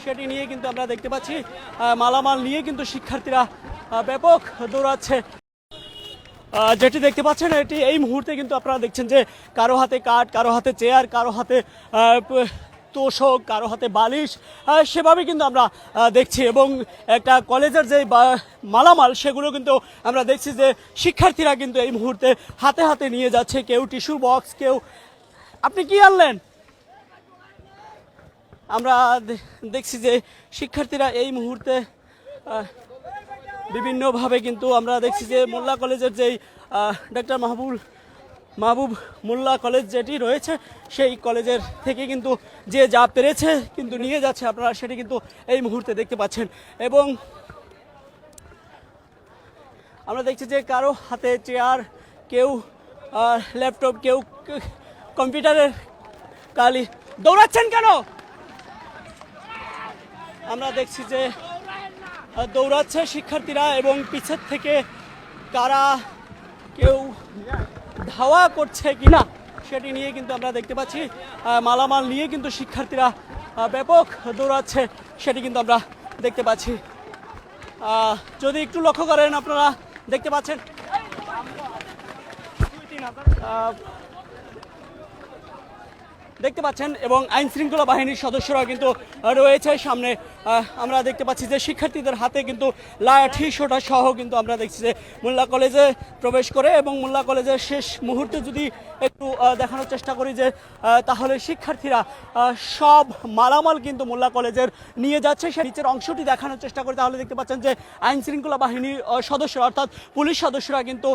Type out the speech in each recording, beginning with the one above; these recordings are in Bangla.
সেটি নিয়ে কিন্তু আমরা দেখতে পাচ্ছি মালামাল নিয়ে কিন্তু শিক্ষার্থীরা ব্যাপক দৌড়াচ্ছে। যেটি দেখতে পাচ্ছেন এটি এই মুহূর্তে কিন্তু আপনারা দেখছেন যে কারো হাতে কাঠ, কারো হাতে চেয়ার, কারো হাতে তোষক, কারো হাতে বালিশ, সেভাবে কিন্তু আমরা দেখছি। এবং একটা কলেজের যে মালামাল সেগুলো কিন্তু আমরা দেখছি যে শিক্ষার্থীরা কিন্তু এই মুহূর্তে হাতে হাতে নিয়ে যাচ্ছে। কেউ টিস্যু বক্স, কেউ আপনি কি আনলেন? আমরা দেখছি যে শিক্ষার্থীরা এই মুহূর্তে বিভিন্নভাবে কিন্তু আমরা দেখছি যে মোল্লা কলেজের যেই ডক্টর মাহবুব মোল্লা কলেজ যেটি রয়েছে সেই কলেজের থেকে কিন্তু যে যা পেরেছে কিন্তু নিয়ে যাচ্ছে, আপনারা সেটি কিন্তু এই মুহূর্তে দেখতে পাচ্ছেন। এবং আমরা দেখছি যে কারো হাতে চেয়ার, কেউ ল্যাপটপ, কেউ কম্পিউটারের কালি। দৌড়াচ্ছেন কেন? আমরা দেখছি যে দৌড়াচ্ছে শিক্ষার্থীরা এবং পিছের থেকে কারা কেউ ধাওয়া করছে কিনা সেটি নিয়ে কিন্তু আমরা দেখতে পাচ্ছি। মালামাল নিয়ে কিন্তু শিক্ষার্থীরা ব্যাপক দৌড়াচ্ছে, সেটি কিন্তু আমরা দেখতে পাচ্ছি। যদি একটু লক্ষ্য করেন আপনারা দেখতে পাচ্ছেন এবং আইন শৃঙ্খলা বাহিনীর সদস্যরা কিন্তু রয়েছে সামনে। আমরা দেখতে পাচ্ছি যে শিক্ষার্থীদের হাতে কিন্তু লাঠি সোটা সহ কিন্তু আমরা দেখছি যে মোল্লা কলেজে প্রবেশ করে। এবং মোল্লা কলেজের শেষ মুহূর্তে যদি একটু দেখানোর চেষ্টা করি যে তাহলে শিক্ষার্থীরা সব মালামাল কিন্তু মোল্লা কলেজের নিয়ে যাচ্ছে। সে নিচের অংশটি দেখানোর চেষ্টা করি তাহলে দেখতে পাচ্ছেন যে আইন শৃঙ্খলা বাহিনীর সদস্যরা অর্থাৎ পুলিশ সদস্যরা কিন্তু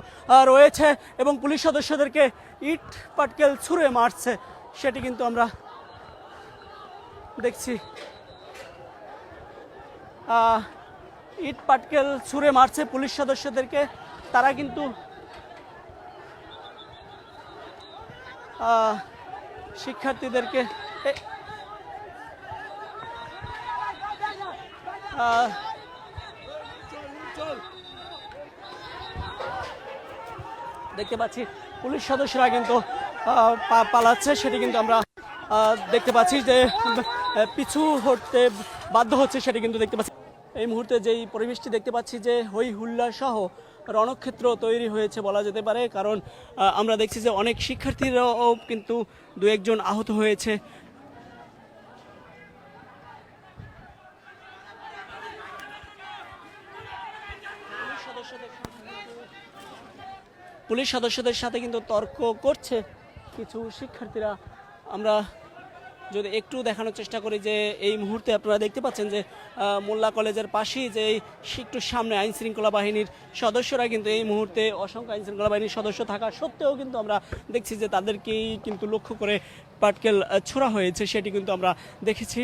রয়েছে এবং পুলিশ সদস্যদেরকে ইট পাটকেল ছুঁড়ে মারছে, সেটি কিন্তু আমরা দেখছি। ইট পাটকেল ছুঁড়ে মারছে পুলিশ সদস্যদেরকে। তারা কিন্তু শিক্ষার্থীদেরকে দেখতে পাচ্ছি পুলিশ সদস্যরা কিন্তু পালাচ্ছে, সেটি কিন্তু আমরা দেখতে পাচ্ছি যে পিছু হটতে বাধ্য হচ্ছে, সেটি কিন্তু দেখতে পাচ্ছি। এই মুহূর্তে যেই পরিবেশটি দেখতে পাচ্ছি যে হই হুল্লা সহ রণক্ষেত্র তৈরি হয়েছে বলা যেতে পারে, কারণ আমরা দেখছি যে অনেক শিক্ষার্থীরাও কিন্তু দু একজন আহত হয়েছে। পুলিশ সদস্যদের সাথে কিন্তু তর্ক করছে কিছু শিক্ষার্থীরা। আমরা যদি একটু দেখানোর চেষ্টা করি যে এই মুহূর্তে আপনারা দেখতে পাচ্ছেন যে মোল্লা কলেজের পাশেই যে একটু সামনে আইন শৃঙ্খলা বাহিনীর সদস্যরা কিন্তু এই মুহূর্তে অসংখ্য আইন শৃঙ্খলা বাহিনীর সদস্য থাকা সত্ত্বেও কিন্তু আমরা দেখছি যে তাদেরকেই কিন্তু লক্ষ্য করে পাটকেল ছোড়া হয়েছে, সেটি কিন্তু আমরা দেখেছি।